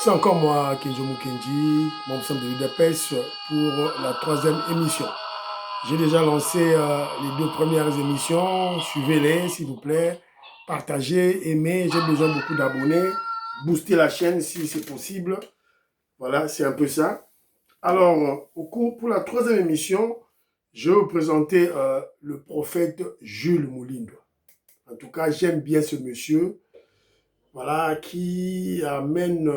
C'est encore moi, Kenjo Mukendi, membre de Budapest, pour la troisième émission. J'ai déjà lancé les deux premières émissions. Suivez-les, s'il vous plaît. Partagez, aimez. J'ai besoin beaucoup d'abonnés. Boostez la chaîne si c'est possible. Voilà, c'est un peu ça. Alors, pour la troisième émission, je vais vous présenter le prophète Jules Moulindo. En tout cas, j'aime bien ce monsieur, voilà, qui amène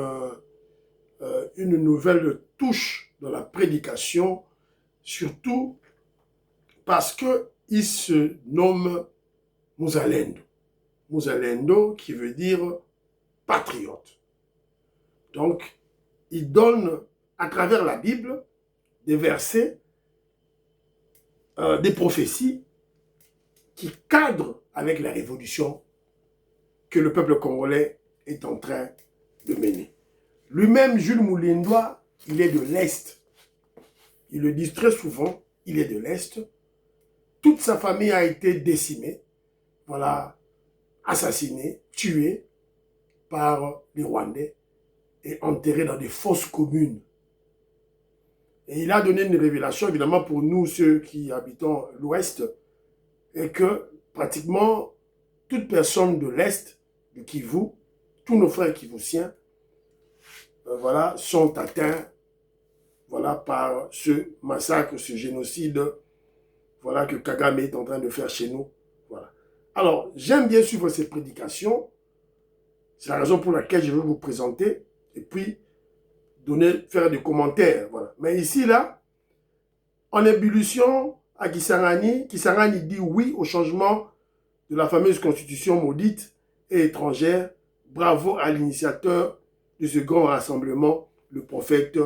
une nouvelle touche dans la prédication, surtout parce qu'il se nomme Muzalendo. Muzalendo qui veut dire patriote. Donc, il donne à travers la Bible des versets, des prophéties qui cadrent avec la révolution que le peuple congolais est en train de mener. Lui-même, Jules Moulindo, il est de l'Est. Il le dit très souvent, il est de l'Est. Toute sa famille a été décimée, voilà, assassinée, tuée par les Rwandais et enterrée dans des fosses communes. Et il a donné une révélation, évidemment, pour nous, ceux qui habitons l'Ouest, et que pratiquement toute personne de l'Est, de Kivu, tous nos frères kivusiens, voilà, sont atteints, voilà, par ce massacre, ce génocide, voilà, que Kagame est en train de faire chez nous. Voilà. Alors, j'aime bien suivre ces prédications. C'est la raison pour laquelle je vais vous présenter et puis faire des commentaires. Voilà. Mais ici, là, en ébullition à Kisangani, Kisangani dit oui au changement de la fameuse constitution maudite et étrangère. Bravo à l'initiateur de ce grand rassemblement, le prophète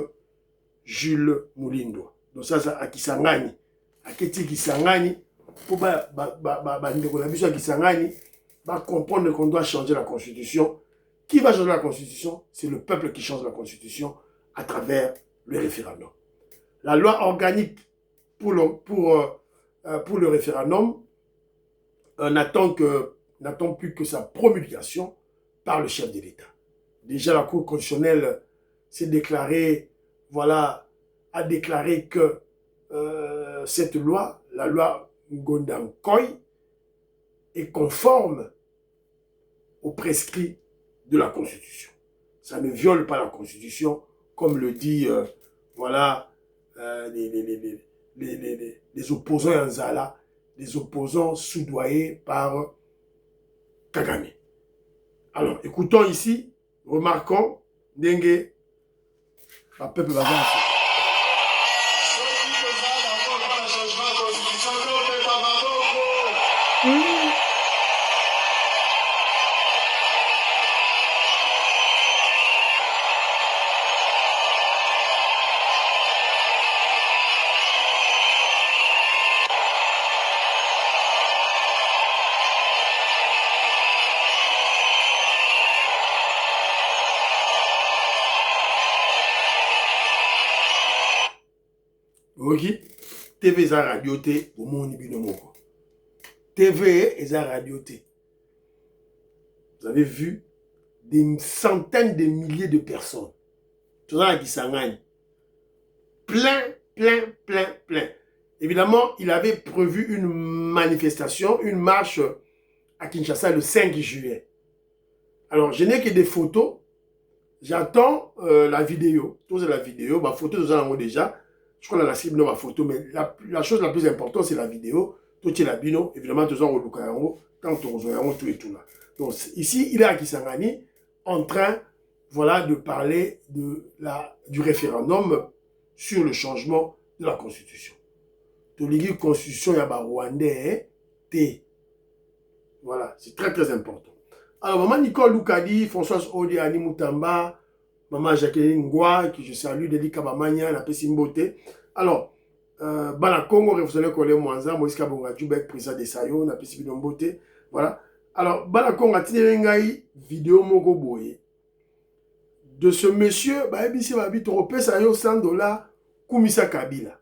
Jules Moulindo. Donc ça, c'est à Kisangani. À Keti Kisangani, pour Kisangani, comprendre qu'on doit changer la constitution. Qui va changer la constitution? C'est le peuple qui change la constitution à travers le référendum. La loi organique pour le référendum n'attend plus que sa promulgation par le chef de l'État. Déjà, la Cour constitutionnelle s'est déclarée, voilà, a déclaré que cette loi, la loi Ngondankoy, est conforme aux prescrits de la Constitution. Ça ne viole pas la Constitution, comme le dit, voilà, les opposants Yanzala, les opposants soudoyés par Kagame. Alors, écoutons ici, remarquons, Dengue, la peuple va voir. Ok, TV eza radio te, omoni bino moko. TV eza radio te. Vous avez vu des centaines de milliers de personnes. Tout ça à Kisangani. Plein. Évidemment, il avait prévu une manifestation, une marche à Kinshasa le 5 juillet. Alors, je n'ai que des photos. J'attends la vidéo. Tout la vidéo. Ma photo, nous en avons déjà. Je crois que la cible de ma photo, mais la chose la plus importante, c'est la vidéo. Tout est la bino, évidemment, tout ça, on le quand on tout et tout là. Donc, ici, il est à Kisangani, en train, voilà, de parler du référendum sur le changement de la Constitution. La Constitution, il y a un Rwandais, T. Voilà, c'est très important. Alors, maman Nicole Loukadi, Françoise Odi, Annie Moutamba, maman Jacqueline Ngoua, que je salue, Deli Kabamania, la Pessimbote. Alors, Bana Congo, révolutionnaire Kolé Mwanza, Moïse Kabonga, Djoubek, président de Sayo, la Pessimbote. Voilà. Alors, Bana Congo a tiré une vidéo Mogo Boye. De ce monsieur, bah, ABC Babi, tu repères Sayo $100, Koumissa Kabila.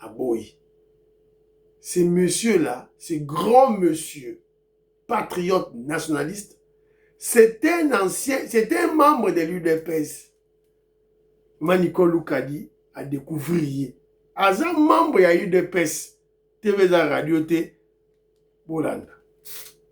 À Boye. Ces messieurs-là, ces grands messieurs, patriotes nationalistes, c'est un membre de l'UDPS. Maniko Lukadi a découvert. Aza membre de l'UDPS. TV za radio te. Bolanda.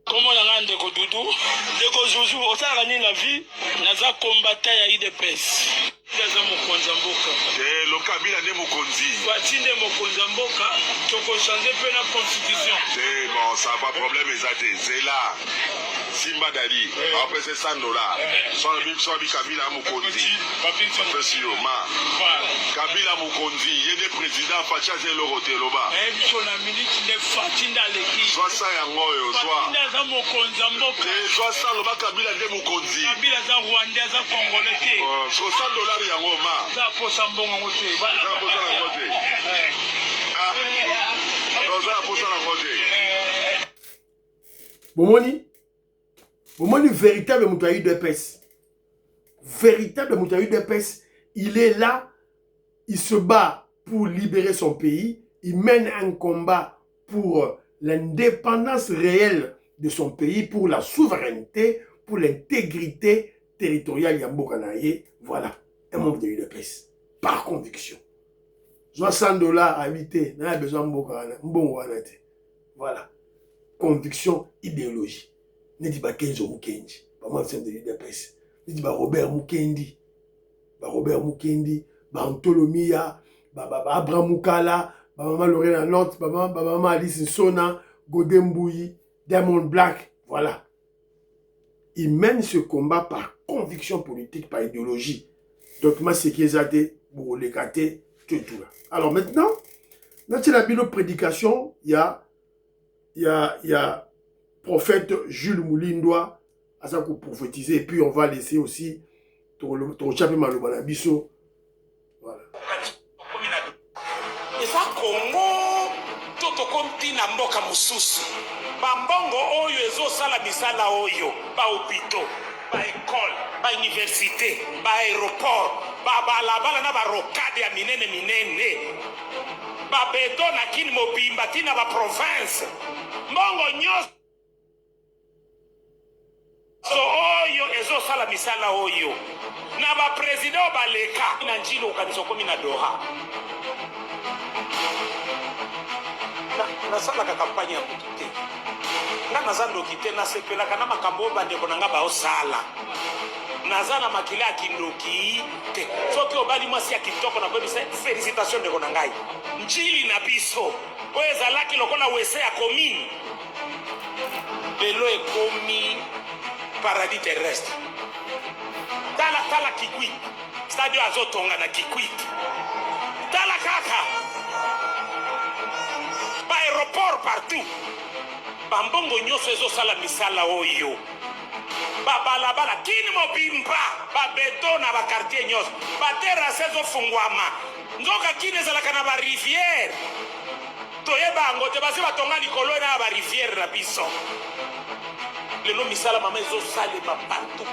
Comment la rendre ko Doudou? Ndeko Zouzou, osaka ni la vie, naza combattant ya UDPS. Naza mokonza mboka. Le Kabila de mokonzi. Batinde mokonza mboka, toko changer pe na constitution. C'est bon, ça pas problème ezate. C'est là. Simba Dali, après c'est $100. Soit Kabila mokonzi. Monsieur Ma. Kabila mokonzi, il y a des présidents facha le roteloba. Eh biso na minute ne fatinda leki. Soit ça yango yo, soit. Naza mokonza mboka. Soit ça le Kabila de mokonzi. Kabila za Rwanda za Congolais te. So $100 yango Ma. Za posa mbongo te. Za posa na ngote. Ah. Za posa na ngote. Bomoni véritable moutaï de pes. Véritable moutaï de pes. Il est là, il se bat pour libérer son pays, il mène un combat pour l'indépendance réelle de son pays, pour la souveraineté, pour l'intégrité territoriale Yambokanaye. Voilà, un membre de l'UDPS, par conviction. $60 à habiter, n'a besoin de voilà, conviction, idéologie. Ne dit pas Kenzo Mukendi, pas moi c'est de l'UDPS. Ne dit pas Robert Mukendi, Robert Mukendi, Antolomia, Abraham Mukala, Maman Lorena Note, Maman Alice Sona, Godembouyi, Diamond Black, voilà. Il mène ce combat par conviction politique, par idéologie. Donc, moi, c'est qu'ils ont été, pour les gâter, tout. Alors maintenant, dans la Bible prédication, il y a prophète Jules Moulindois, à ça qu'on prophétiser, et puis on va laisser aussi ton chapeau Malobana Bisso. Voilà. Et ça, Congo, tout comme Tina Mboka Moussoussi. Bambongo oyo ezo sala misala oyo, ba hôpitaux, ba école, ba université, ba aéroport, ba balabala na ba rocade ya minene. Ba beto na kini mobimba tina ba province. Mbongo nyos so oyo ezo sala misala oyo. Na ba président baleka na njilo kaniso komi na Doha. Na sala ka campagne ya kutute. Nga nazando kite na sepelaka na makambo bandeko na nga baosala. Nazana makila ya kindoki te. Soki obali mwasi ya kitoko na kwebisa félicitations ndeko na ngai. Njili na biso. Oyo ezalaki lokola wese ya commune. Lelo ekomi paradis terrestre. Tala Kikwit. Stadio azotonga na Kikwit. Tala kaka. Ba aéroport partout. Bambongo nyoso ezosala misala oyo. Balabala kini mobimba. Babeto na bakartier nyoso. Baterase ezofungwama. Nzoka kini ezalaka na barivière. Toyeba yango te basi batonga likolo na barivière na biso. Lelo misala mama ezosalema partout.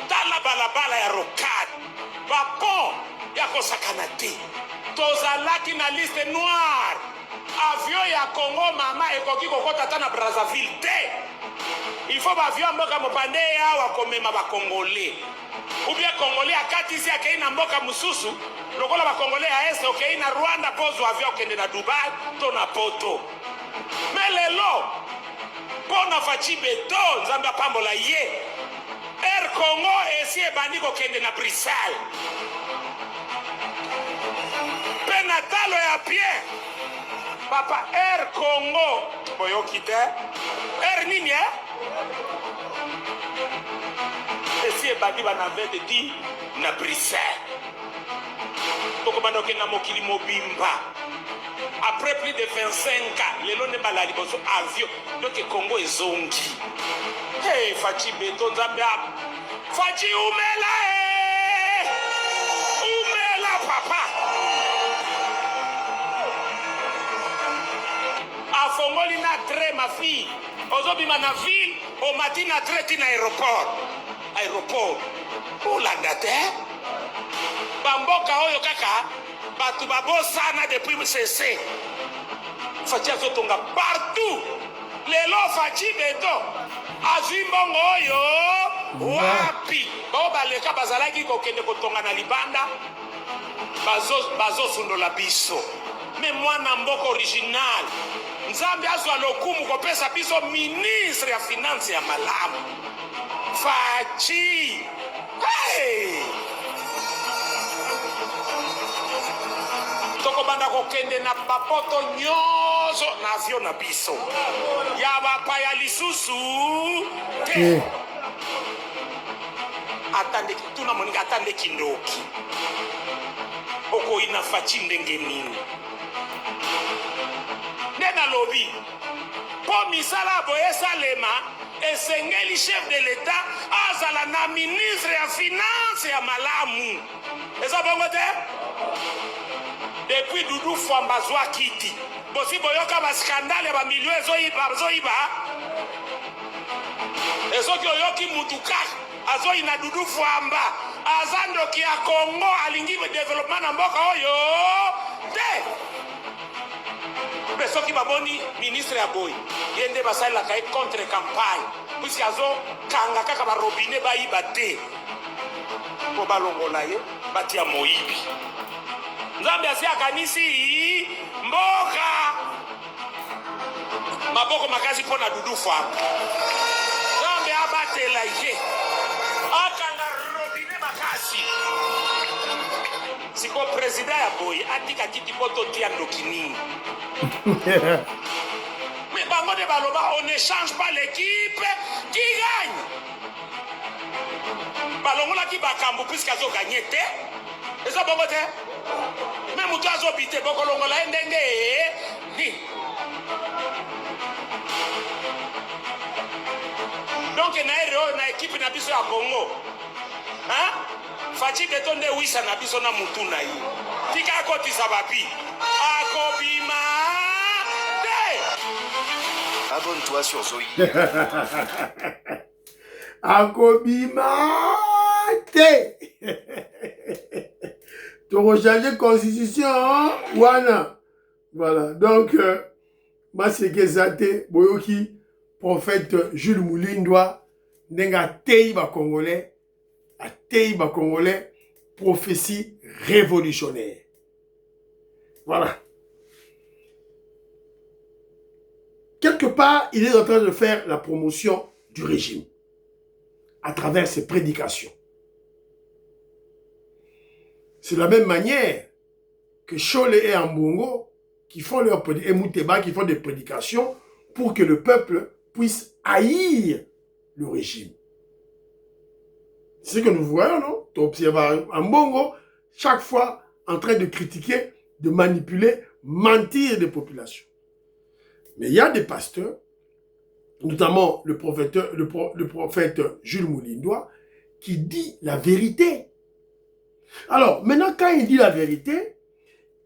Tala balabala ya rocade. Bapon ya kosakana te. Tozalaki na liste noire. Avion ya Congo mama ekoki kokota ta na Brazzaville te. Il faut ba avion mboka mopande ya wa komema ba Congolais. Ou bien Congolais akatisi akei na mboka mususu, lokola ba Congolais ya est okei na Rwanda pozo avion kende na Dubai to na Poto. Mais lelo pona fachi beto nzambe pambola ye. Air Congo esi ebandi kokende na Bruxelles. Penatalo ya bien. Papa, Air Congo. Boyo kite. Air nini, Esi ebandi banave de di na Bruxelles. Toko bandoke na mokili mobimba. Après plus de 25 ans, lelo ne balali boso avion. Donc Congo ezongi. Hey, Fachi Beto Zambia. Fachi umela, Umela, papa. Afongoli na tre ma fille. Ozobima na ville, au matin na tre tina aéroport. Olanda te. Bamboka oyo kaka, batu babosana depuis CC. Fachi azotonga partout. Lelo Fachi Beto. azwi mbongo oyo wapi bao baleka bazalaki kokende kotonga na libanda bazosundola biso me mwana mboka original nzambe azwa lokumu kopesa biso ministre ya finance ya malamu Faci. Hey! Tokobanda kokende na bapoto nyoso na avion na biso ya bapaya lisusu te atande tuna moninga atande kindoki okoina Faci ndenge nini nde nalobi po misala boye esalema esengeli chef de l'État azala na ministre ya finance ya malamu eza bongo te depuis Doudou Fwamba zwa kiti bosi boyoka baskandale ya bamilio ezoyiba ezoki oyoki mutuka azoyina Doudou Fwamba aza ndoki ya Congo alingi développement na mboka oyo te soki baboni ministre ya boy ye nde basalelaka ye contre campagne puisque azokanga kaka barobine bayiba te mpo balongola ye batia moyibi nzambe asi akanisi mboka maboko makasi mpo na Doudou Fwamba nzambe abatela ye akanga robine makasi siko président ya boy atika kiti mpo totia ndoki nini mais bango de baloba on ne change pas l'équipe qui gagne balongola ki bakambu puisque azo gagné te eza bongo te mais mutu azo bite bokolongola ye ndenge ni donc na ere na équipe na biso ya Congo hein Faci beto nde wisa na biso na mutu na ye tika akotisa bapi akobima te. Abonne-toi sur Zoï. akobima te. Tu recharges constitution wana. Voilà. Donc Masekezate boyoki prophète Jules Moulindwa nenga tei ba congolais a tei ba congolais prophétie révolutionnaire. Voilà. Quelque part, il est en train de faire la promotion du régime à travers ses prédications. C'est de la même manière que Chole et Ambongo qui font et Mouteba qui font des prédications pour que le peuple puisse haïr le régime. C'est ce que nous voyons, non? Tu observes Ambongo chaque fois en train de critiquer, de manipuler, mentir des populations. Mais il y a des pasteurs, notamment le prophète Jules Moulindwa, qui dit la vérité. Alors, maintenant, quand il dit la vérité,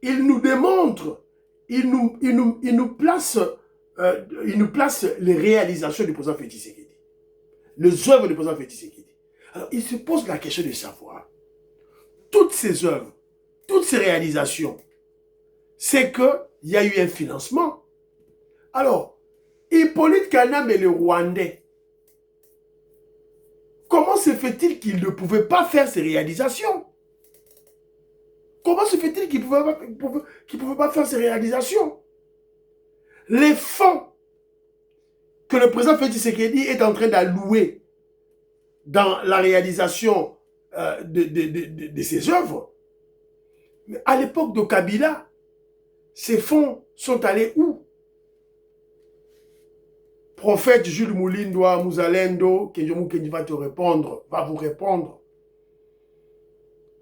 il nous démontre, il nous place les réalisations du président Félix Tshisekedi, les œuvres du président Félix Tshisekedi. Alors, il se pose la question de savoir, toutes ces œuvres, toutes ces réalisations, c'est qu'il y a eu un financement. Alors, Hippolyte Kanambe le Rwandais, comment se fait-il qu'il ne pouvait pas faire ces réalisations? Comment se fait-il qu'il ne pouvait pas faire ces réalisations? Les fonds que le président Félix Tshisekedi est en train d'allouer dans la réalisation de ses œuvres, mais à l'époque de Kabila, ces fonds sont allés où? Prophète Jules Moulindwa, Mouzalendo, Kenjomu Kenji va te répondre, va vous répondre.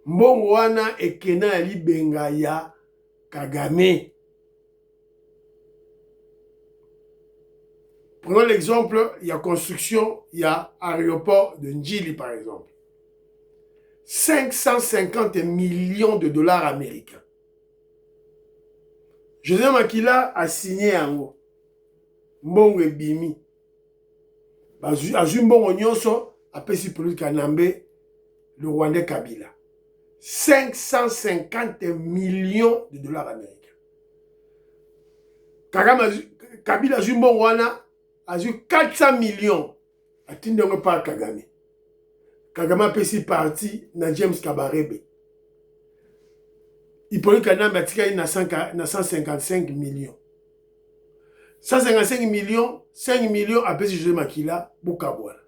Mbongwana et Kena Ali Bengaya Kagame. Prenons l'exemple, il y a construction, il y a aéroport de Njili par exemple. 550 millions de dollars américains. José Makila a signé en haut. Mbongo ebimi. Azui mbongo nyonso apesi Hippolyte Kanambe le Rwandais Kabila. 550 millions de dollars américains. Kabila azui mbongo wana azui 400 millions atindi yango par Kagame. Kagame apesi parti na James Kabarebe. Hippolyte Kanambe atikali na 155 millions. 155 millions, 5 millions apesi José Makila, Bukabola.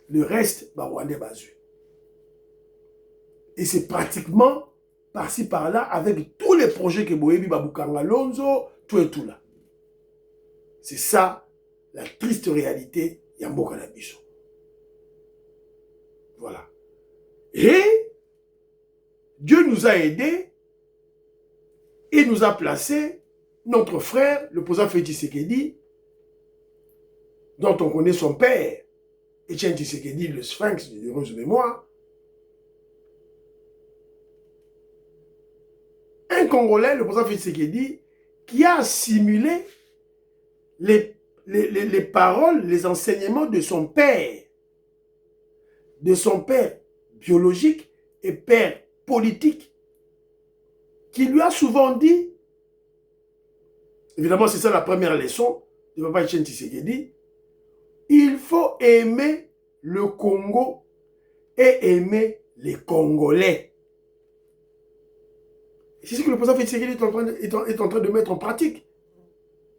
Le reste, Rwandais Bazu. Et c'est pratiquement par-ci par-là avec tous les projets que Boyebi Babukanga Lonzo, tout et tout là. C'est ça la triste réalité Yamboka Nabiso. Voilà. Et Dieu nous a aidés et nous a placé notre frère, le président Félix Tshisekedi, dont on connaît son père, Etienne Tshisekedi, le sphinx de heureuse mémoire. Un Congolais, le président Félix Tshisekedi, qui a assimilé les paroles, les enseignements de son père biologique et père politique, qui lui a souvent dit, évidemment c'est ça la première leçon de Papa Etienne Tshisekedi, il faut aimer le Congo et aimer les Congolais. C'est ce que le président Félix Tshisekedi est en train de mettre en pratique.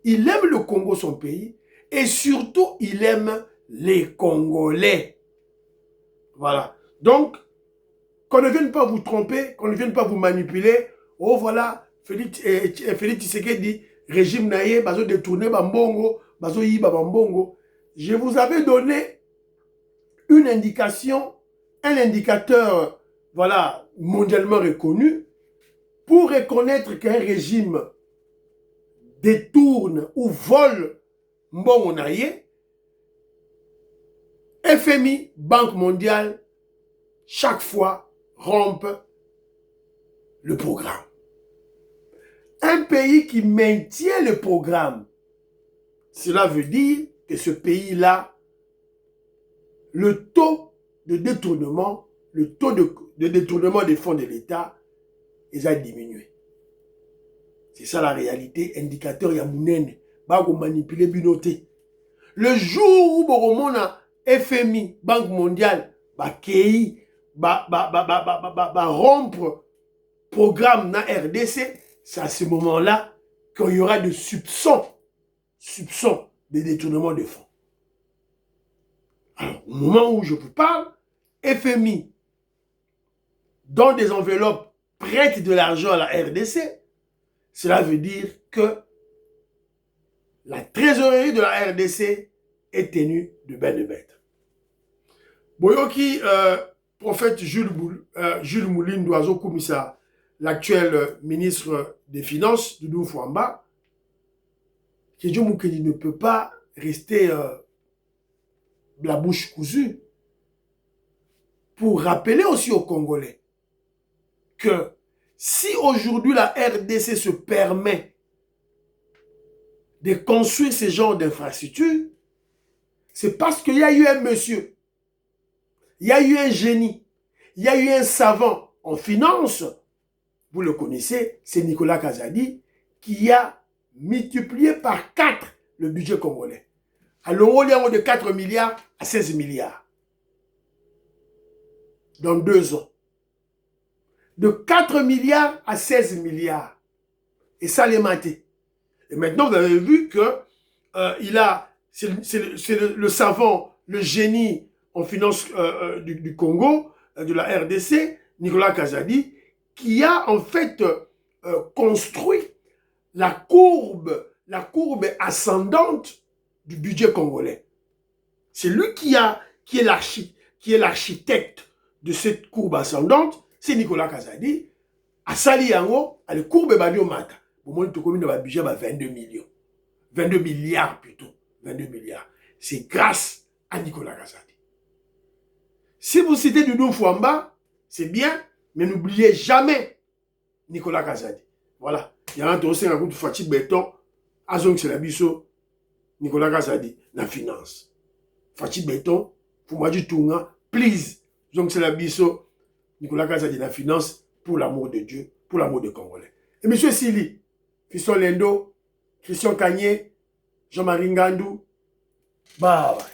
Il aime le Congo, son pays, et surtout, il aime les Congolais. Voilà. Donc, qu'on ne vienne pas vous tromper, qu'on ne vienne pas vous manipuler. Oh, voilà, Félix Tshisekedi, régime naïe, bazo détourné bambongo, bazo yiba bambongo. Je vous avais donné une indication, un indicateur, voilà, mondialement reconnu, pour reconnaître qu'un régime détourne ou vole mbongo naïe. FMI, Banque mondiale, chaque fois rompent le programme. Un pays qui maintient le programme, cela veut dire que ce pays-là, le taux de détournement, des fonds de l'État, ils ont diminué. C'est ça la réalité, indicateur Yamounene, bago manipuler binoté. Le jour où Boromona FMI, Banque mondiale, KI, rompre programme na RDC, c'est à ce moment-là qu'il y aura des soupçons de détournement de fonds. Alors, au moment où je vous parle, FMI donne des enveloppes, prête de l'argent à la RDC, cela veut dire que la trésorerie de la RDC est tenue de bain de bête. Boyoki, prophète Jules Mouline d'Oiseau Koumissa, l'actuel ministre des Finances, Doudou Fouamba, qui ne peut pas rester la bouche cousue pour rappeler aussi aux Congolais que si aujourd'hui la RDC se permet de construire ce genre d'infrastructures, c'est parce qu'il y a eu un monsieur, il y a eu un génie, il y a eu un savant en finance, vous le connaissez, c'est Nicolas Kazadi, qui a multiplié par 4 le budget congolais. Alors, on est de 4 milliards à 16 milliards. Dans 2 ans. De 4 milliards à 16 milliards. Et ça les maté. Et maintenant, vous avez vu que c'est le savant, le génie en finance du Congo, de la RDC, Nicolas Kazadi, qui a en fait construit la courbe ascendante du budget congolais. C'est lui qui est l'architecte de cette courbe ascendante, c'est Nicolas Kazadi. A sali yango, a le courbe banyo mata. Au moins, tu communes le budget à 22 millions. 22 milliards plutôt. 22 milliards. C'est grâce à Nicolas Kazadi. Si vous citez Doudou Fouamba, c'est bien, mais n'oubliez jamais Nicolas Kazadi. Voilà. Il y a un dossier à de Fatih Béton, Azong Selabiso, Nicolas Kazadi, la finance. Fatih Béton, Foumadji Tounga, please, Azong Selabiso, Nicolas Kazadi, la finance, pour l'amour de Dieu, pour l'amour des Congolais. Et M. Sili, Fiston Lendo, Christian Kanye, Jean-Marie Ngandou, bah ouais.